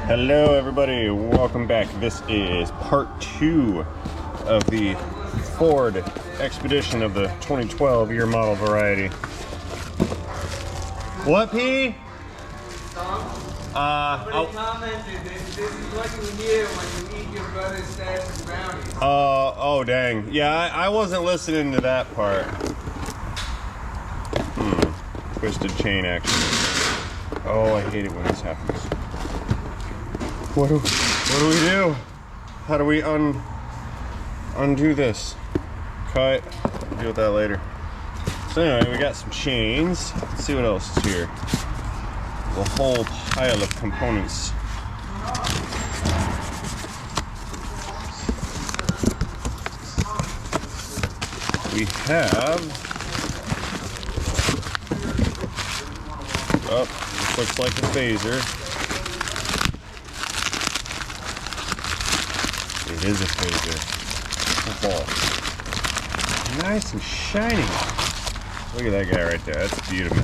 Hello everybody, welcome back. This is part 2 of the Ford Expedition of the 2012 year model variety. What, P? Somebody commented that this is what you hear when you eat your brother's stash of brownies. Oh dang. Yeah, I wasn't listening to that part. Twisted chain action. Oh, I hate it when this happens. What do we do? How do we undo this? Cut. Deal with that later. So anyway, we got some chains. Let's see what else is here. A whole pile of components. We have, this looks like a phaser. It is a phaser. Ball. Nice and shiny. Look at that guy right there. That's beautiful.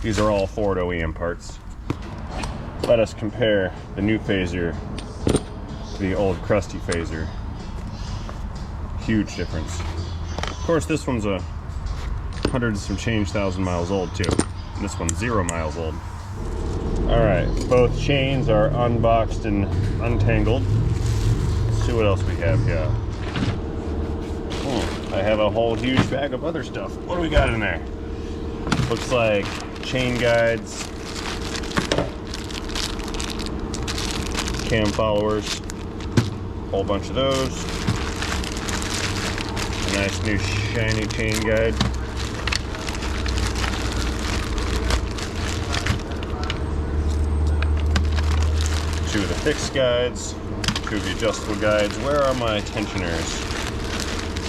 These are all Ford OEM parts. Let us compare the new phaser to the old crusty phaser. Huge difference. Of course, this one's a 100 and some change thousand miles old too. And this one's 0 miles old. All right, both chains are unboxed and untangled. Let's see what else we have here. I have a whole huge bag of other stuff. What do we got in there? Looks like chain guides, cam followers, a whole bunch of those. A nice new shiny chain guide. Two of the fixed guides, two of the adjustable guides. Where are my tensioners?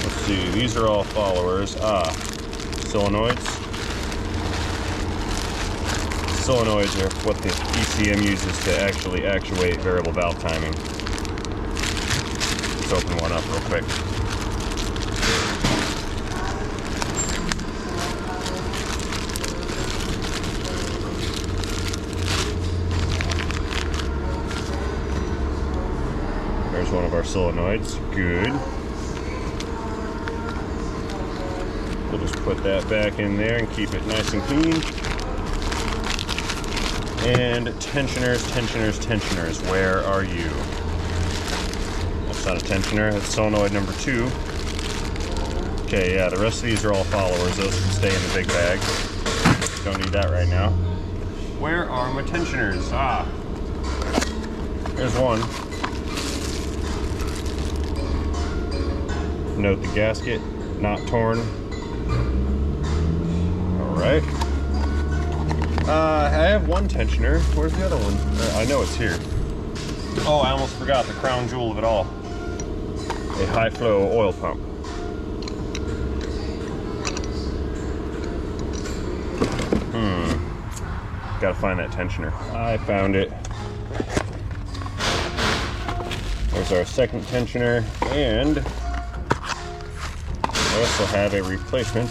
Let's see, these are all followers. Solenoids. Solenoids are what the ECM uses to actually actuate variable valve timing. Let's open one up real quick. There's one of our solenoids. Good. We'll just put that back in there and keep it nice and clean. And tensioners, where are you? That's not a tensioner, that's solenoid number 2. Okay, yeah, the rest of these are all followers. Those can stay in the big bag. Don't need that right now. Where are my tensioners? There's one. Note the gasket, not torn. All right. I have one tensioner. Where's the other one? I know it's here. Oh, I almost forgot the crown jewel of it all. A high flow oil pump. Gotta find that tensioner. I found it. There's our second tensioner, and I also have a replacement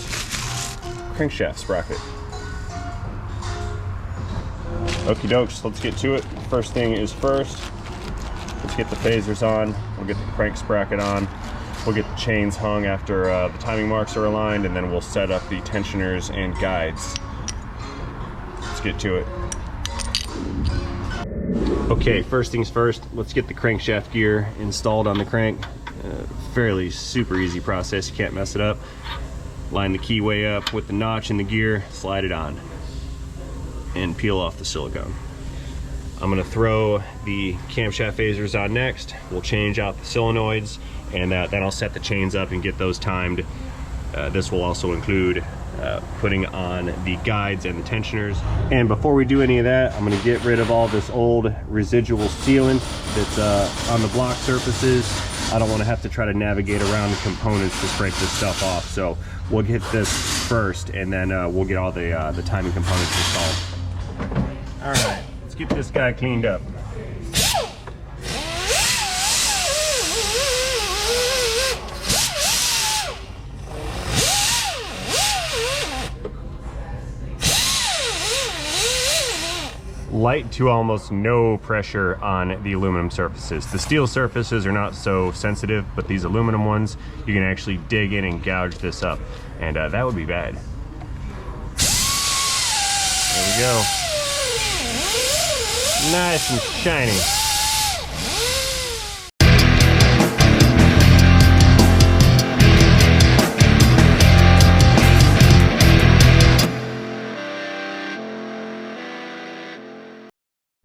crankshaft sprocket. Okie dokes, let's get to it. First thing is first. Let's get the phasers on. We'll get the crank sprocket on. We'll get the chains hung after the timing marks are aligned, and then we'll set up the tensioners and guides. Let's get to it. Okay, first things first, let's get the crankshaft gear installed on the crank. Fairly super easy process, you can't mess it up. Line the keyway up with the notch in the gear, slide it on, and peel off the silicone. I'm gonna throw the camshaft phasers on next. We'll change out the solenoids, and then I'll set the chains up and get those timed. This will also include putting on the guides and the tensioners. And before we do any of that, I'm gonna get rid of all this old residual sealant that's on the block surfaces. I don't wanna have to try to navigate around the components to scrape this stuff off. So we'll get this first, and then we'll get all the timing components installed. All right, let's get this guy cleaned up. light to almost no pressure on the aluminum surfaces. The steel surfaces are not so sensitive, but these aluminum ones, you can actually dig in and gouge this up, and that would be bad. There we go. Nice and shiny.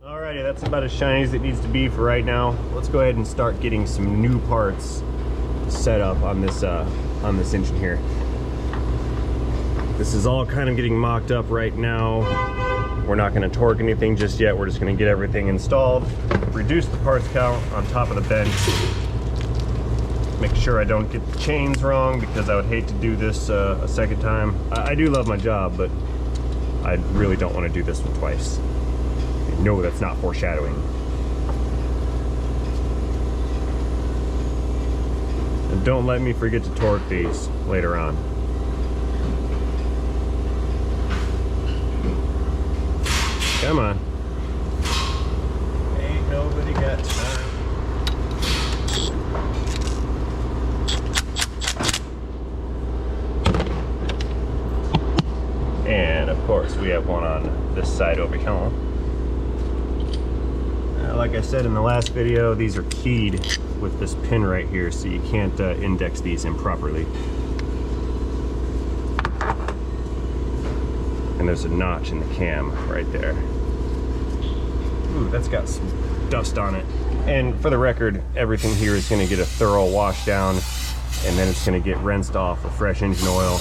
Alrighty, that's about as shiny as it needs to be for right now. Let's go ahead and start getting some new parts set up on this engine here. This is all kind of getting mocked up right now. We're not going to torque anything just yet. We're just going to get everything installed, reduce the parts count on top of the bench, make sure I don't get the chains wrong, because I would hate to do this a second time. I do love my job, but I really don't want to do this one twice. No, that's not foreshadowing. And don't let me forget to torque these later on. Come on. Ain't nobody got time. And of course, we have one on this side over here. Like I said in the last video, these are keyed with this pin right here, so you can't index these improperly. And there's a notch in the cam right there. Ooh, that's got some dust on it. And for the record, everything here is going to get a thorough wash down, and then it's going to get rinsed off with fresh engine oil.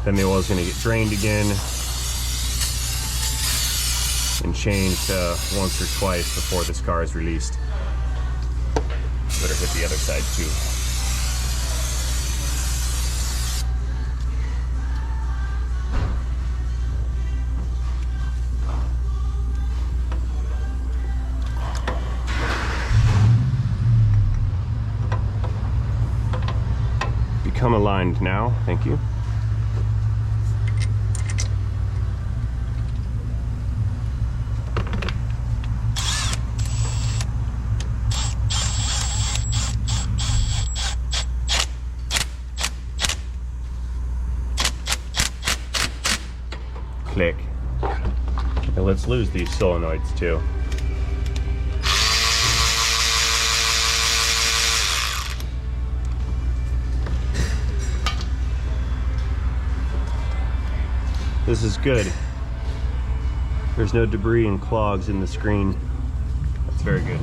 Then the oil is going to get drained again and changed once or twice before this car is released. Better hit the other side too. Become aligned now, thank you. Click. Now let's lose these solenoids too. This is good. There's no debris and clogs in the screen. That's very good.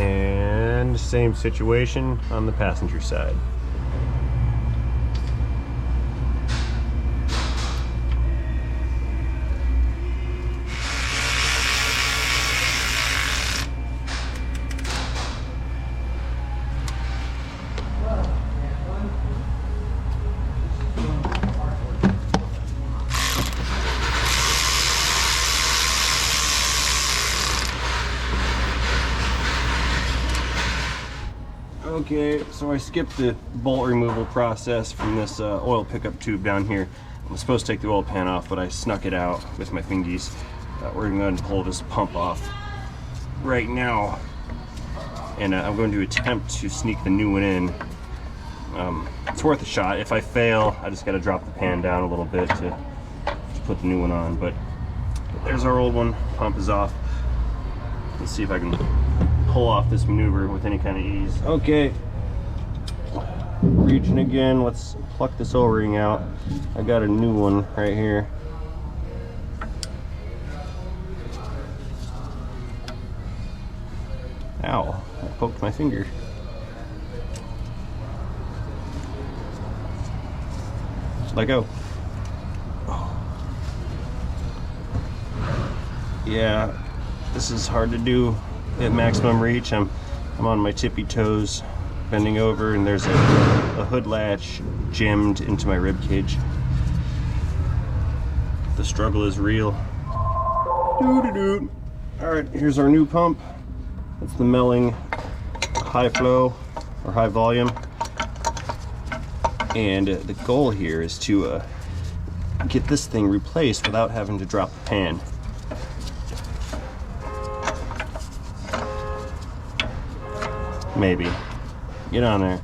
And same situation on the passenger side. Okay, so I skipped the bolt removal process from this oil pickup tube down here. I'm supposed to take the oil pan off, but I snuck it out with my fingies. We're going to pull this pump off right now, and I'm going to attempt to sneak the new one in. It's worth a shot. If I fail, I just got to drop the pan down a little bit to put the new one on. But there's our old one. Pump is off. Let's see if I can pull off this maneuver with any kind of ease. Okay, reaching again. Let's pluck this O-ring out. I got a new one right here. Ow, I poked my finger. Let go. Yeah, this is hard to do at maximum reach. I'm on my tippy toes, bending over, and there's a hood latch jammed into my rib cage. The struggle is real. Doo-doo-doo. All right, here's our new pump. It's the Melling high flow or high volume. And the goal here is to get this thing replaced without having to drop the pan. Maybe. Get on there.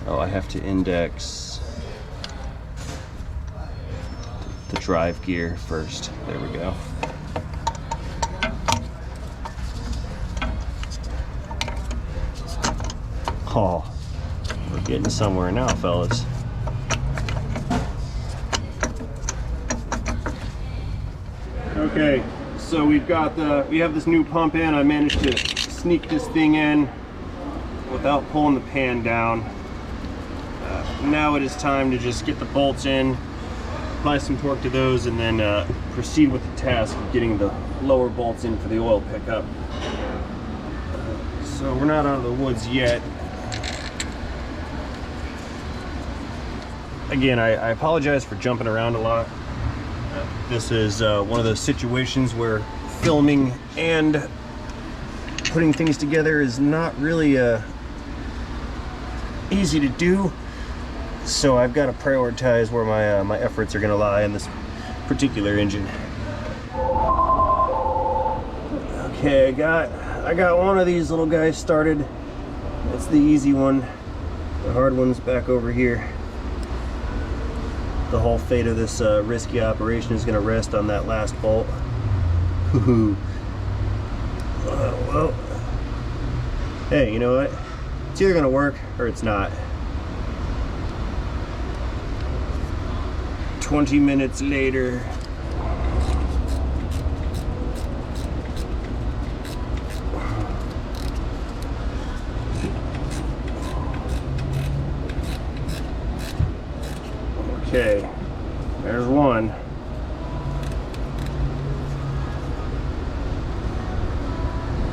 Oh, I have to index the drive gear first. There we go. Oh, we're getting somewhere now, fellas. Okay, so we have this new pump in. I managed to sneak this thing in without pulling the pan down. Now it is time to just get the bolts in, apply some torque to those, and then proceed with the task of getting the lower bolts in for the oil pickup. So we're not out of the woods yet. Again, I apologize for jumping around a lot. This is one of those situations where filming and putting things together is not really easy to do. So I've got to prioritize where my efforts are going to lie in this particular engine. Okay, I got one of these little guys started. That's the easy one. The hard one's back over here. The whole fate of this risky operation is going to rest on that last bolt. Well, hey, you know what? It's either going to work or it's not. 20 minutes later. Okay, there's one.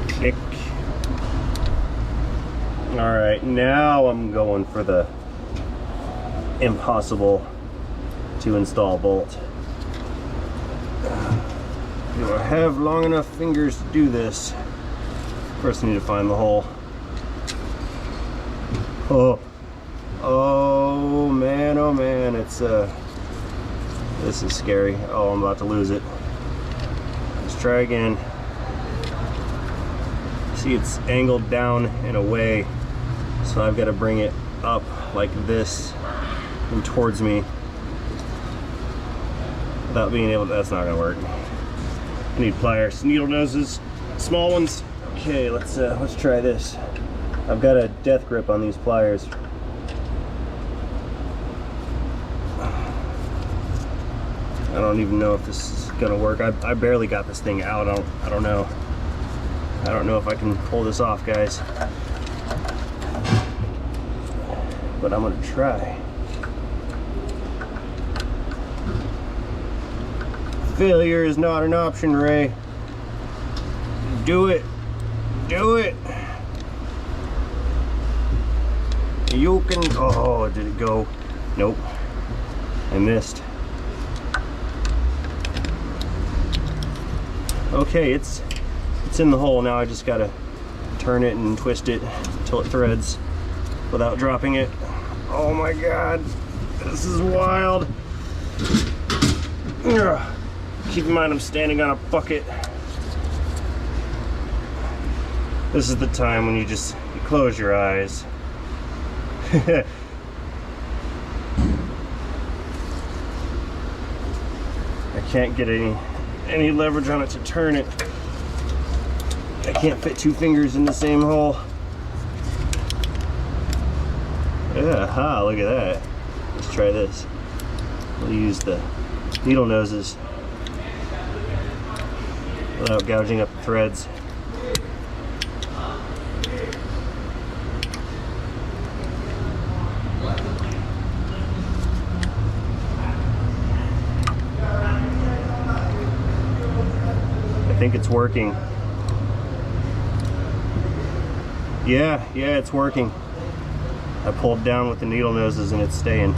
Click. All right, now I'm going for the impossible to install bolt. Do I have long enough fingers to do this? First I need to find the hole. Oh man, it's this is scary. Oh, I'm about to lose it. Let's try again. See, it's angled down in a way, so I've got to bring it up like this and towards me without being able to. That's not gonna work. I need pliers, needle noses, small ones. Okay, let's try this. I've got a death grip on these pliers. I don't even know if this is gonna work. I barely got this thing out. I don't know. I don't know if I can pull this off, guys. But I'm gonna try. Failure is not an option, Ray. Do it. Do it. You can. Oh, did it go? Nope. I missed. Okay, it's in the hole now. I just gotta turn it and twist it until it threads without dropping it. Oh my god, this is wild. Ugh. Keep in mind I'm standing on a bucket. This is the time when you close your eyes. I can't get any leverage on it to turn it. I can't fit two fingers in the same hole. Aha, look at that. Let's try this. We'll use the needle noses without gouging up the threads. I think it's working. Yeah, it's working. I pulled down with the needle noses and it's staying.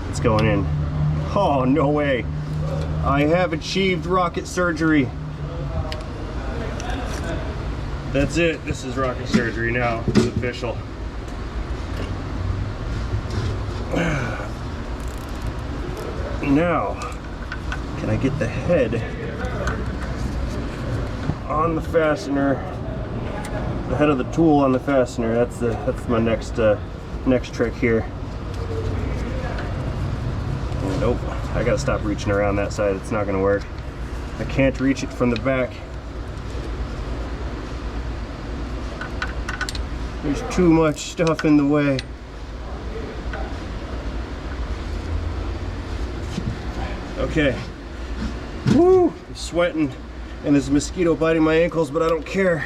It's going in. Oh, no way. I have achieved rocket surgery. That's it. This is rocket surgery now. It's official. Now, can I get the head on the fastener? The head of the tool on the fastener. That's my next trick here. Nope, I gotta stop reaching around that side. It's not gonna work. I can't reach it from the back. There's too much stuff in the way. Okay. Woo! I'm sweating and there's a mosquito biting my ankles, but I don't care.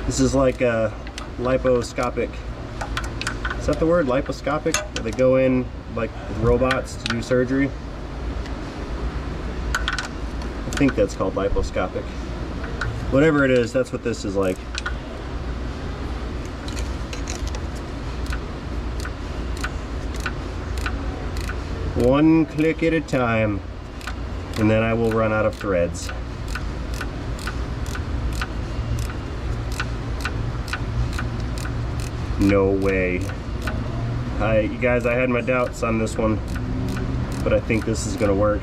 This is like a liposcopic. Is that the word? Liposcopic? Where they go in like with robots to do surgery? I think that's called liposcopic. Whatever it is, that's what this is like. One click at a time, and then I will run out of threads. No way. You guys, I had my doubts on this one, but I think this is gonna work.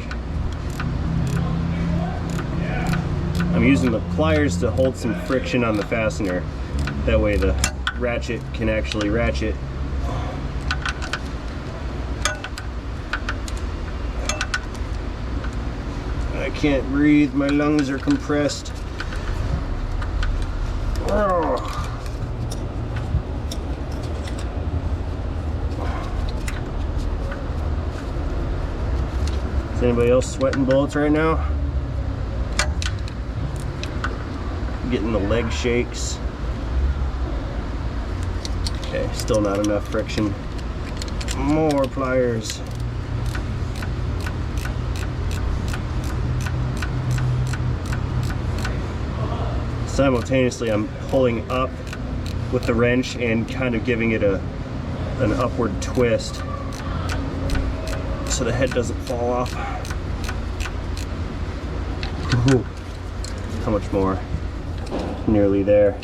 I'm using the pliers to hold some friction on the fastener. That way the ratchet can actually ratchet. I can't breathe, my lungs are compressed. Oh. Is anybody else sweating bullets right now? Getting the leg shakes. Okay, still not enough friction. More pliers. Simultaneously, I'm pulling up with the wrench and kind of giving it an upward twist so the head doesn't fall off. Ooh. How much more? Nearly there.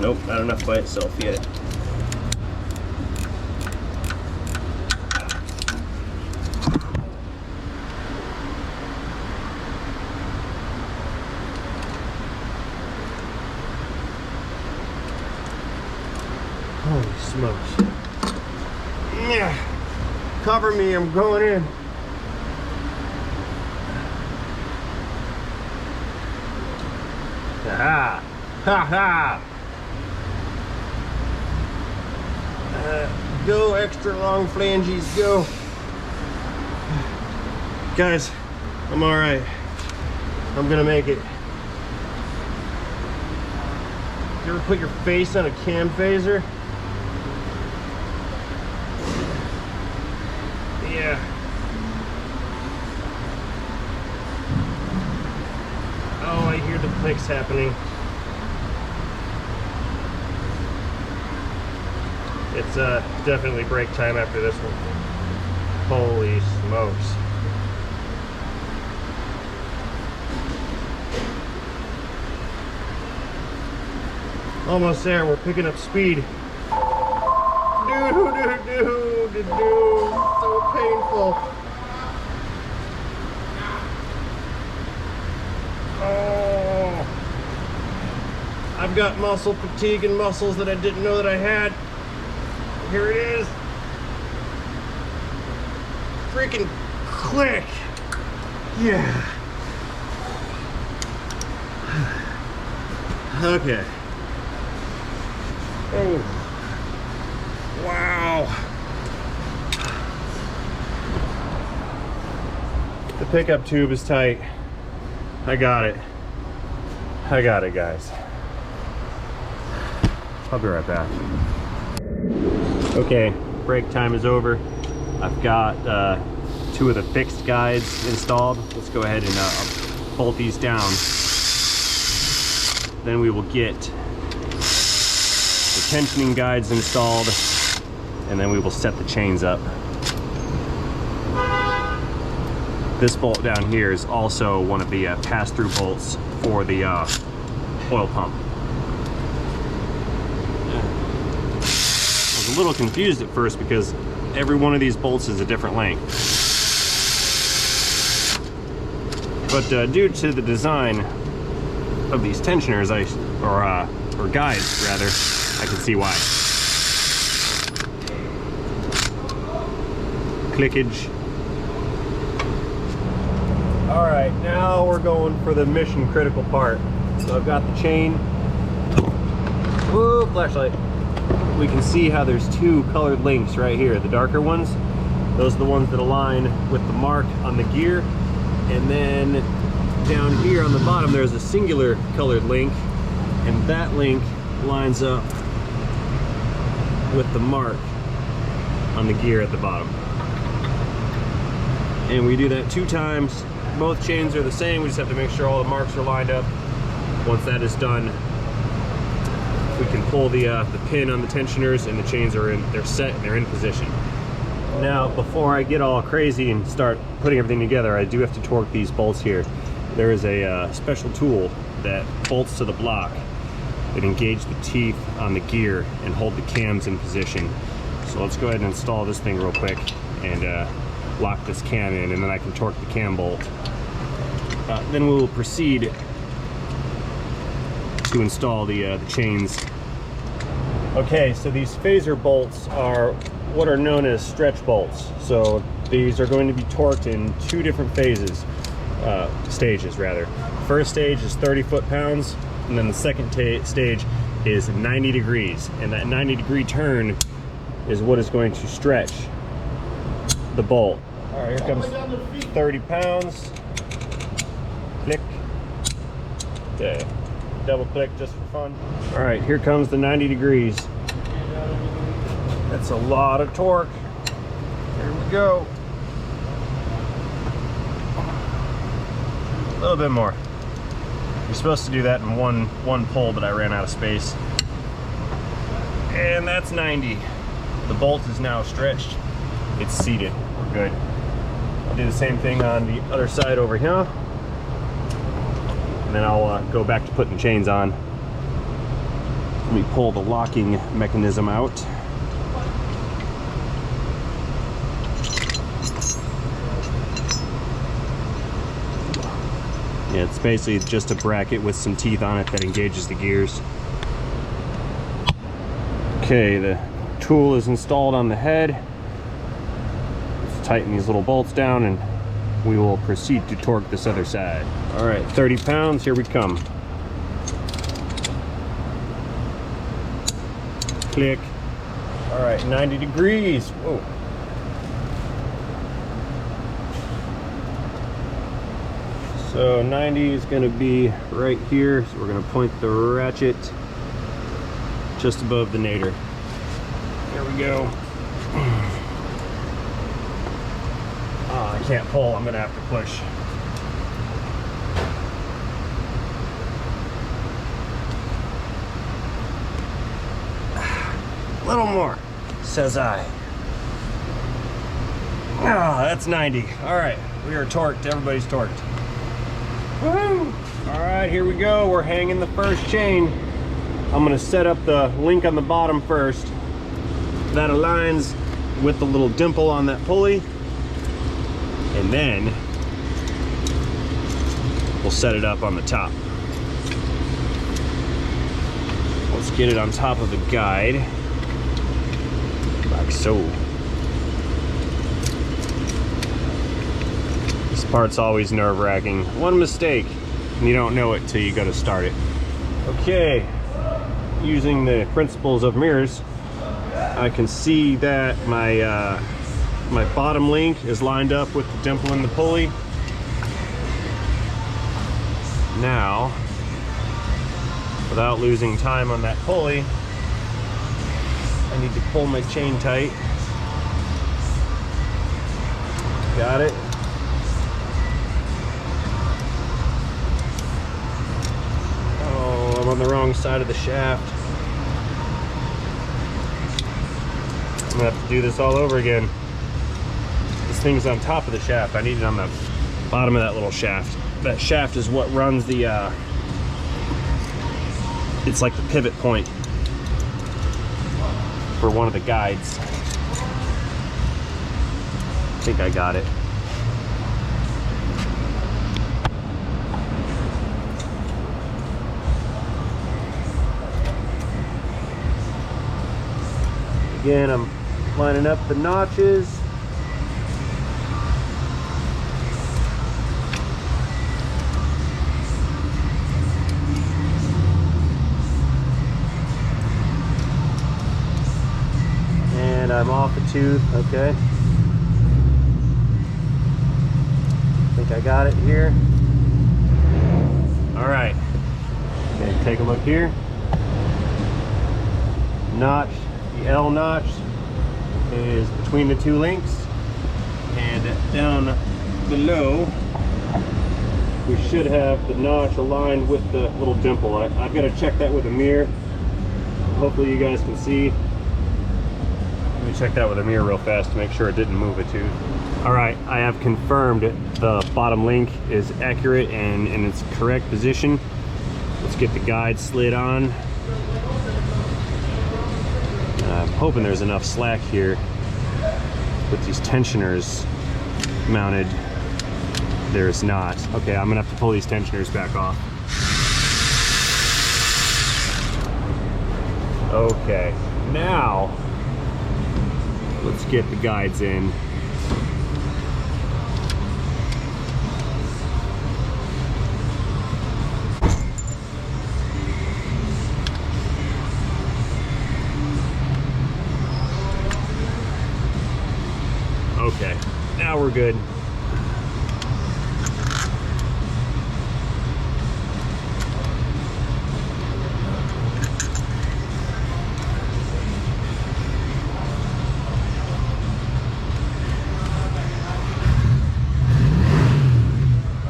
Nope, not enough by itself yet. Holy smokes. Yeah. Cover me, I'm going in. Ha ha ha. Go extra long flanges, go. Guys, I'm all right. I'm gonna make it. You ever put your face on a cam phaser? Yeah. Oh, I hear the clicks happening. It's definitely break time after this one. Holy smokes. Almost there, we're picking up speed. So painful. Oh, I've got muscle fatigue and muscles that I didn't know that I had. Here it is. Freaking click. Yeah. Okay. Oh. Wow. The pickup tube is tight. I got it. I got it, guys. I'll be right back. Okay, break time is over. I've got 2 of the fixed guides installed. Let's go ahead and bolt these down. Then we will get the tensioning guides installed, and then we will set the chains up. This bolt down here is also one of the pass-through bolts for the oil pump. I was a little confused at first because every one of these bolts is a different length. But due to the design of these tensioners, or guides rather, I can see why. Clickage. All right, now we're going for the mission critical part. So I've got the chain. Whoa, flashlight. We can see how there's two colored links right here. The darker ones, those are the ones that align with the mark on the gear. And then down here on the bottom, there's a singular colored link, and that link lines up with the mark on the gear at the bottom. And we do that 2 times. Both chains are the same. We just have to make sure all the marks are lined up. Once that is done, we can pull the pin on the tensioners, and the chains are in. They're set and they're in position. Now, before I get all crazy and start putting everything together, I do have to torque these bolts here. There is a special tool that bolts to the block that engage the teeth on the gear and hold the cams in position. So let's go ahead and install this thing real quick and lock this cam in, and then I can torque the cam bolt. Then we will proceed to install the chains. Okay, so these phaser bolts are what are known as stretch bolts. So these are going to be torqued in 2 different stages rather. First stage is 30 foot-pounds, and then the second stage is 90 degrees. And that 90-degree turn is what is going to stretch the bolt. All right, here comes 30 pounds. Click. Okay. Double click just for fun. All right, here comes the 90 degrees. That's a lot of torque. Here we go. A little bit more. You're supposed to do that in one pull, but I ran out of space. And that's 90. The bolt is now stretched. It's seated. We're good. I'll do the same thing on the other side over here. And then I'll go back to putting chains on. Let me pull the locking mechanism out. Yeah, it's basically just a bracket with some teeth on it that engages the gears. Okay, the tool is installed on the head. Let's tighten these little bolts down and we will proceed to torque this other side. All right, 30 pounds, here we come. Click. All right, 90 degrees. Whoa. So 90 is gonna be right here. So we're gonna point the ratchet just above the nadir. There we go. Oh, I can't pull, I'm gonna have to push. A little more, says I. Ah, that's 90. All right, we are torqued, everybody's torqued. Woohoo! All right, here we go. We're hanging the first chain. I'm gonna set up the link on the bottom first. That aligns with the little dimple on that pulley. And then we'll set it up on the top. Let's get it on top of the guide, like so. This part's always nerve-wracking. One mistake, and you don't know it till you go to start it. Okay, using the principles of mirrors, I can see that my my bottom link is lined up with the dimple in the pulley. Now, without losing time on that pulley, I need to pull my chain tight. Got it. Oh, I'm on the wrong side of the shaft. I'm gonna have to do this all over again. This thing's on top of the shaft. I need it on the Bottom of that little shaft. That shaft is what runs the, it's like the pivot point for one of the guides. I think I got it. Again, I'm lining up the notches. And I'm off a tooth, okay. I think I got it here. All right, okay, take a look here. Notch. The L notch is between the two links, and down below we should have the notch aligned with the little dimple. I've got to check that with a mirror. Hopefully you guys can see. Let me check that with a mirror real fast to make sure it didn't move a tooth. All right, I have confirmed the bottom link is accurate and in its correct position. Let's get the guide slid on. I'm hoping there's enough slack here with these tensioners mounted. There's not. Okay, I'm gonna have to pull these tensioners back off. Okay, now let's get the guides in. Okay, now we're good.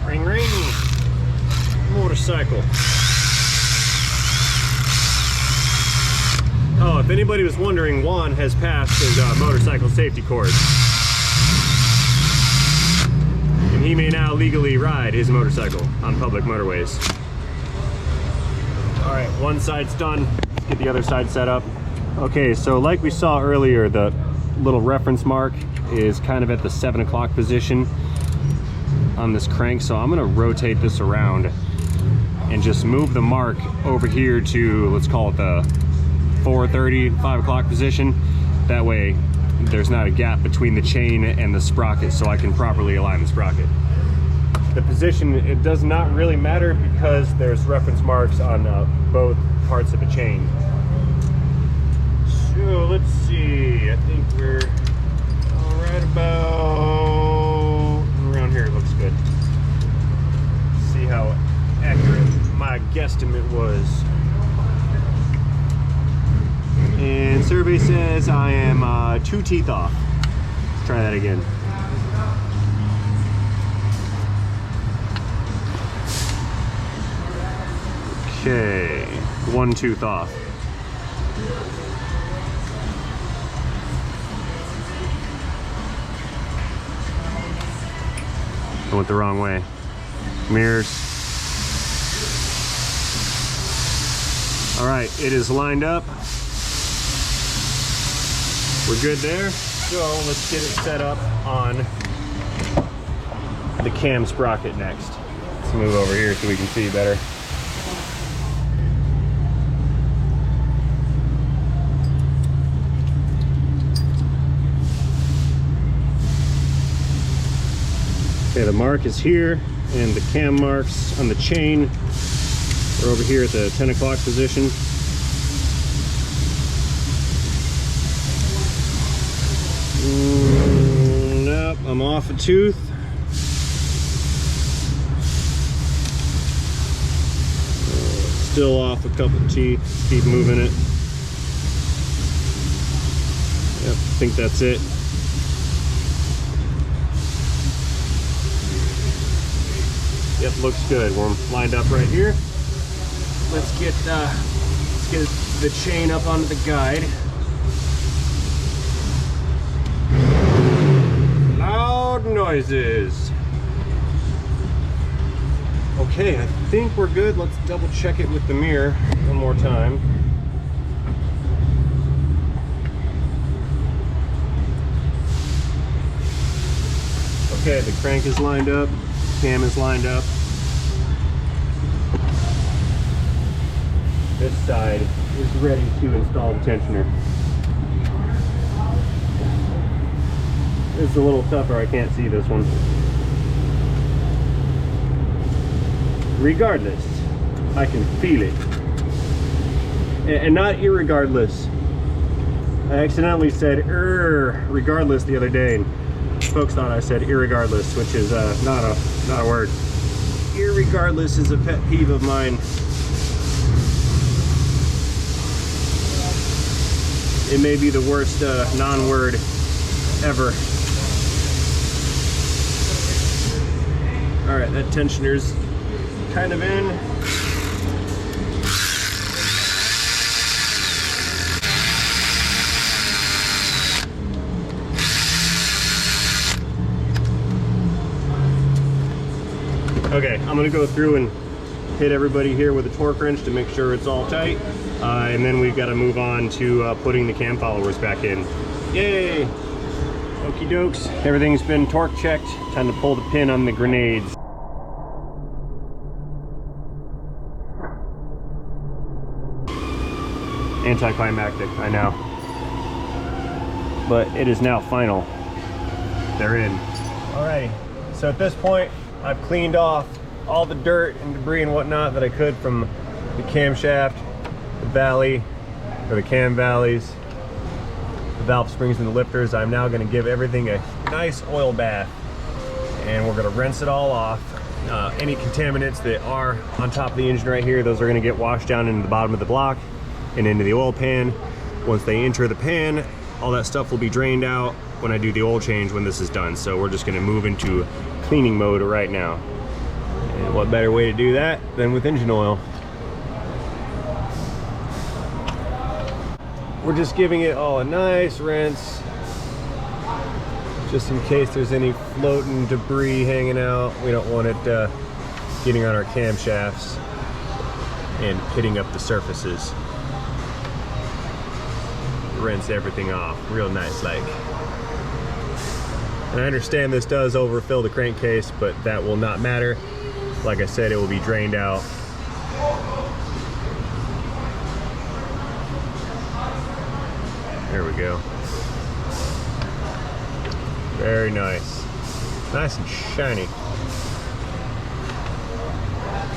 Ring ring, motorcycle. Oh, if anybody was wondering, Juan has passed his motorcycle safety course. He may now legally ride his motorcycle on public motorways. All right, one side's done. Let's get the other side set up. Okay, so like we saw earlier, the little reference mark is kind of at the 7 o'clock position on this crank. So I'm gonna rotate this around and just move the mark over here to, let's call it the 4:30, 5 o'clock position. That way, there's not a gap between the chain and the sprocket, so I can properly align the sprocket. The position, it does not really matter because there's reference marks on both parts of the chain. So let's see, I think we're right about around here. It looks good. See how accurate my guesstimate was. And survey says I am 2 teeth off. Let's try that again. Okay, 1 tooth off. I went the wrong way. Mirrors. All right, it is lined up. We're good there. So let's get it set up on the cam sprocket next. Let's move over here so we can see better. Okay, the mark is here, and the cam marks on the chain are over here at the 10 o'clock position. Nope, I'm off a tooth. Still off a couple of teeth. Keep moving it. Yep, I think that's it. Yep, looks good. We're lined up right here. Let's get the chain up onto the guide. Loud noises. Okay, I think we're good. Let's double check it with the mirror one more time. Okay, the crank is lined up, cam is lined up. This side is ready to install the tensioner. It's a little tougher, I can't see this one. Regardless, I can feel it. And not irregardless. I accidentally said regardless the other day, and folks thought I said irregardless, which is not a word. Irregardless is a pet peeve of mine. It may be the worst non-word ever. All right, that tensioner's kind of in. Okay, I'm gonna go through and hit everybody here with a torque wrench to make sure it's all tight. And then we've got to move on to putting the cam followers back in. Yay! Okie dokes, everything's been torque checked. Time to pull the pin on the grenades. Anticlimactic, I know. But it is now final. They're in. Alrighty, so at this point, I've cleaned off all the dirt and debris and whatnot that I could from the camshaft, the valley, or the cam valleys, the valve springs and the lifters. I'm now going to give everything a nice oil bath, and we're going to rinse it all off. Any contaminants that are on top of the engine right here, those are going to get washed down into the bottom of the block and into the oil pan. Once they enter the pan, all that stuff will be drained out when I do the oil change when this is done. So we're just going to move into cleaning mode right now. And what better way to do that than with engine oil? We're just giving it all a nice rinse, just in case there's any floating debris hanging out. We don't want it getting on our camshafts and pitting up the surfaces. Rinse everything off real nice like. And I understand this does overfill the crankcase, but that will not matter. Like I said, it will be drained out. There we go. Very nice. Nice and shiny.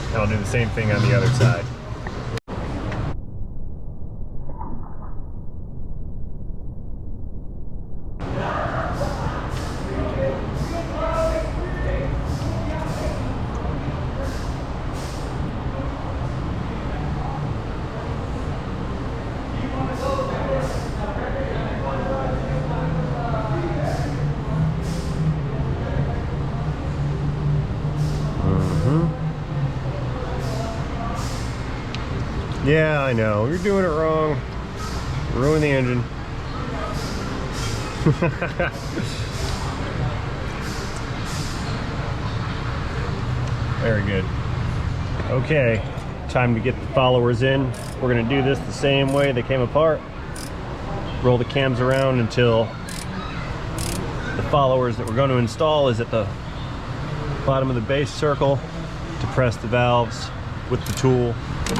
And I'll do the same thing on the other side. Yeah, I know. You're doing it wrong. Ruin the engine. Very good. Okay, time to get the followers in. We're going to do this the same way they came apart. Roll the cams around until the followers that we're going to install is at the bottom of the base circle. To press the valves with the tool,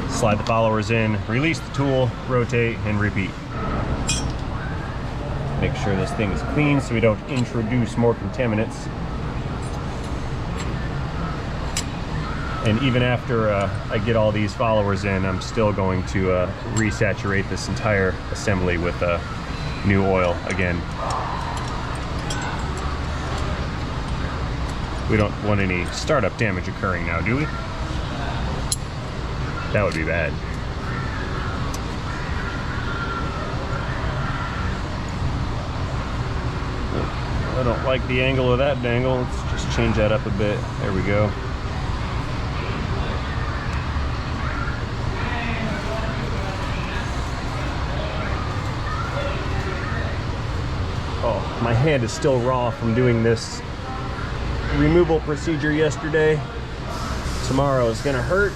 slide the followers in, release the tool, rotate, and repeat. Make sure this thing is clean so we don't introduce more contaminants. And even after I get all these followers in, I'm still going to resaturate this entire assembly with new oil again. We don't want any startup damage occurring now, do we? That would be bad. I don't like the angle of that dangle. Let's just change that up a bit. There we go. Oh, my hand is still raw from doing this removal procedure yesterday. tomorrow is gonna hurt.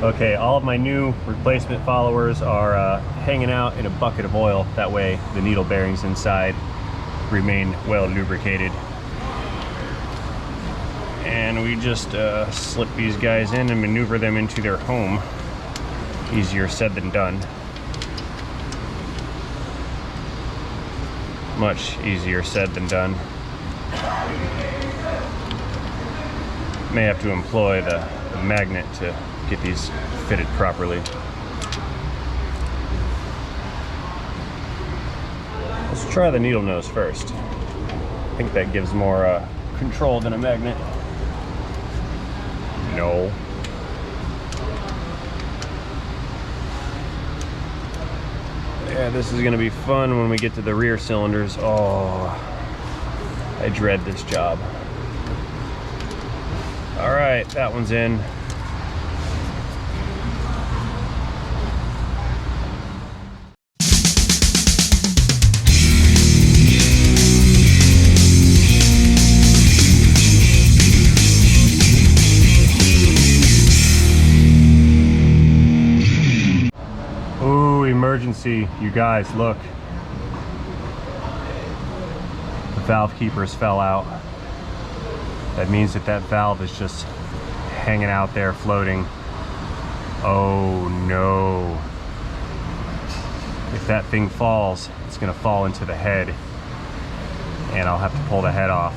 Okay, all of my new replacement followers are hanging out in a bucket of oil. That way the needle bearings inside remain well lubricated. And we just slip these guys in and maneuver them into their home. Easier said than done. Much easier said than done. May have to employ the magnet to get these fitted properly. Let's try the needle nose first. I think that gives more control than a magnet. No. Yeah, this is gonna be fun when we get to the rear cylinders. Oh, I dread this job. All right, that one's in. Emergency, you guys, look. The valve keepers fell out. That means that valve is just hanging out there floating. Oh no. If that thing falls, it's gonna fall into the head and I'll have to pull the head off.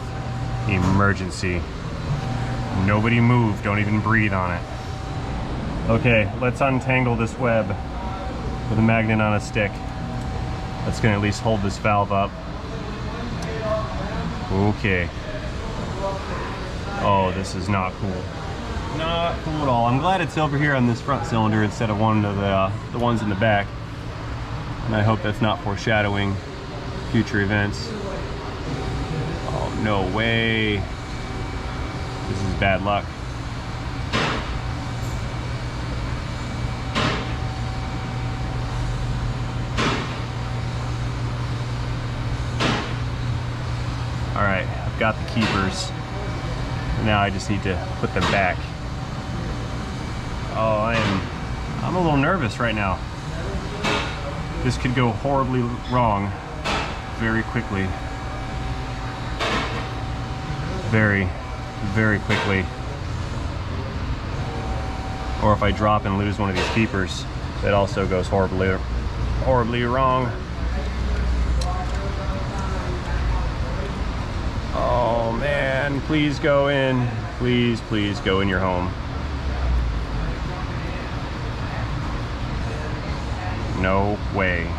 Emergency. Nobody move, don't even breathe on it. Okay, let's untangle this web with a magnet on a stick. That's gonna at least hold this valve up. Okay. Oh, this is not cool. Not cool at all. I'm glad it's over here on this front cylinder instead of one of the ones in the back. And I hope that's not foreshadowing future events. Oh, no way. This is bad luck. All right, I've got the keepers. Now I just need to put them back. Oh, I'm a little nervous right now. This could go horribly wrong very quickly. Very, very quickly. Or if I drop and lose one of these keepers, that also goes horribly wrong. Oh man, please go in. Please, please go in your home. No way.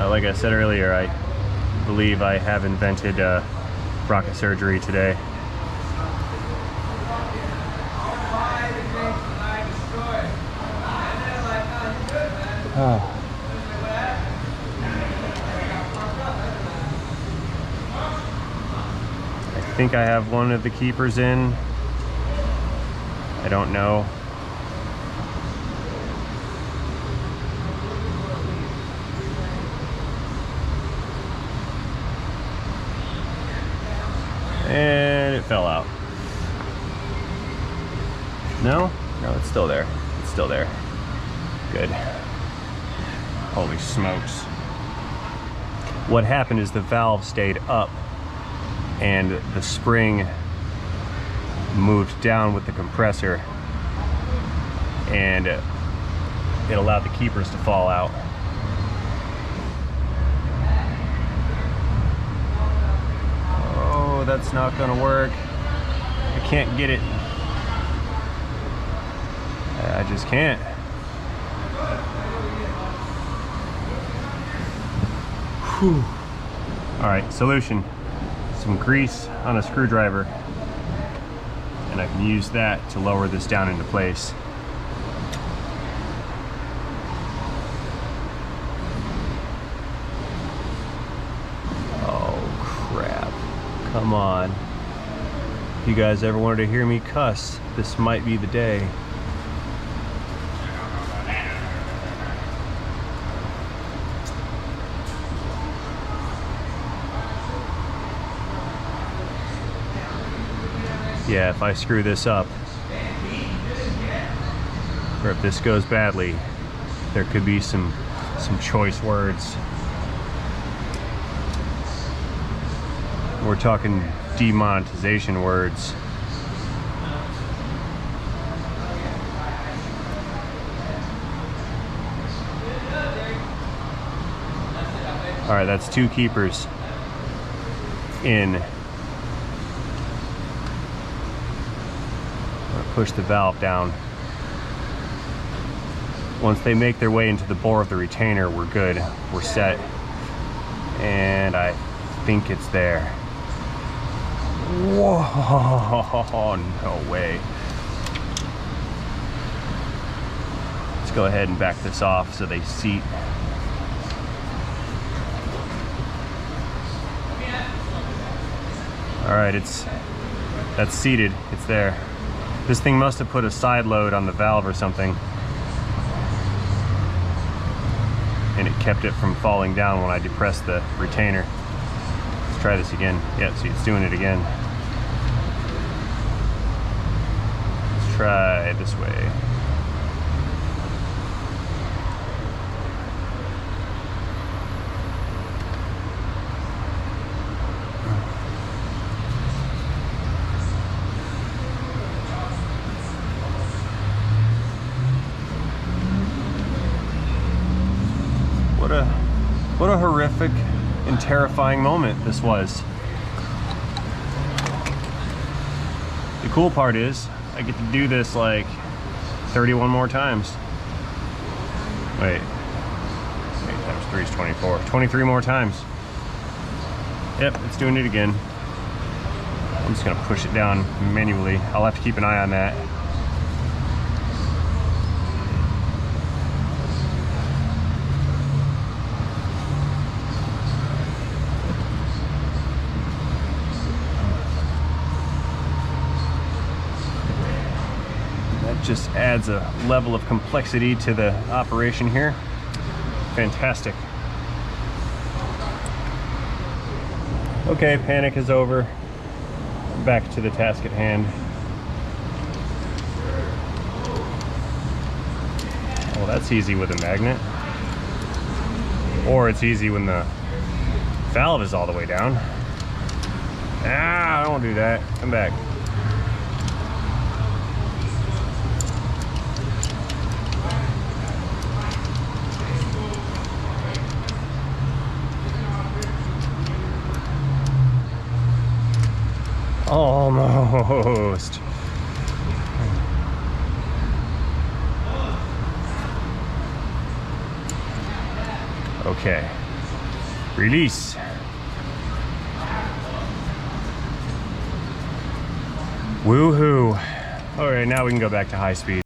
Like I said earlier, I believe I have invented rocket surgery today. Oh. I think I have one of the keepers in. I don't know. And it fell out. No? No, it's still there. It's still there. Good. Holy smokes. What happened is the valve stayed up and the spring moved down with the compressor and it allowed the keepers to fall out. Oh, that's not gonna work. I can't get it. I just can't. Whew. All right, solution. Some grease on a screwdriver, and I can use that to lower this down into place. Oh crap, come on. If you guys ever wanted to hear me cuss, this might be the day. yeah, if I screw this up, or if this goes badly, there could be some choice words. We're talking demonetization words. All right, that's 2 keepers in. Push the valve down. Once they make their way into the bore of the retainer, we're good, we're set. And I think it's there. Whoa, no way. Let's go ahead and back this off so they seat. All right, that's seated, it's there. This thing must have put a side load on the valve or something, and it kept it from falling down when I depressed the retainer. Let's try this again. Yeah, see, it's doing it again. Let's try this way. What a horrific and terrifying moment this was. The cool part is I get to do this like 31 more times. Wait, 8 times 3 is 24. 23 more times. Yep, it's doing it again. I'm just gonna push it down manually. I'll have to keep an eye on that. Just adds a level of complexity to the operation here. Fantastic. Okay, panic is over. Back to the task at hand. Well, that's easy with a magnet. Or it's easy when the valve is all the way down. Ah, I won't do that. Come back. Almost. Okay. Release. Woohoo. All right, now we can go back to high speed.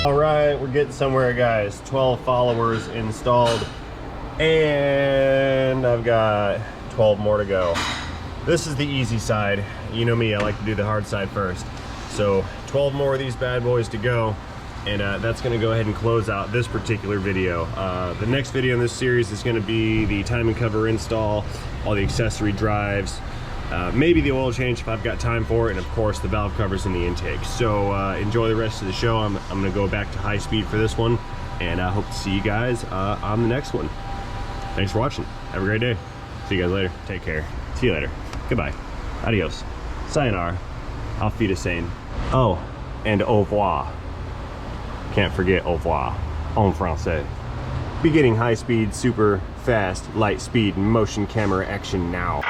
All right, we're getting somewhere, guys. 12 followers installed, and I've got 12 more to go. This is the easy side. You know me, I like to do the hard side first. So 12 more of these bad boys to go, and that's gonna go ahead and close out this particular video. The next video in this series is gonna be the timing cover install, all the accessory drives, maybe the oil change if I've got time for it, and of course the valve covers in the intake. So enjoy the rest of the show. I'm gonna go back to high speed for this one, and I hope to see you guys on the next one. Thanks for watching. Have a great day. See you guys later. Take care. See you later. Goodbye. Adios. Sayonara. Auf Wiedersehen. Oh, and au revoir. Can't forget au revoir en français. Beginning high speed, super fast, light speed, motion camera action now.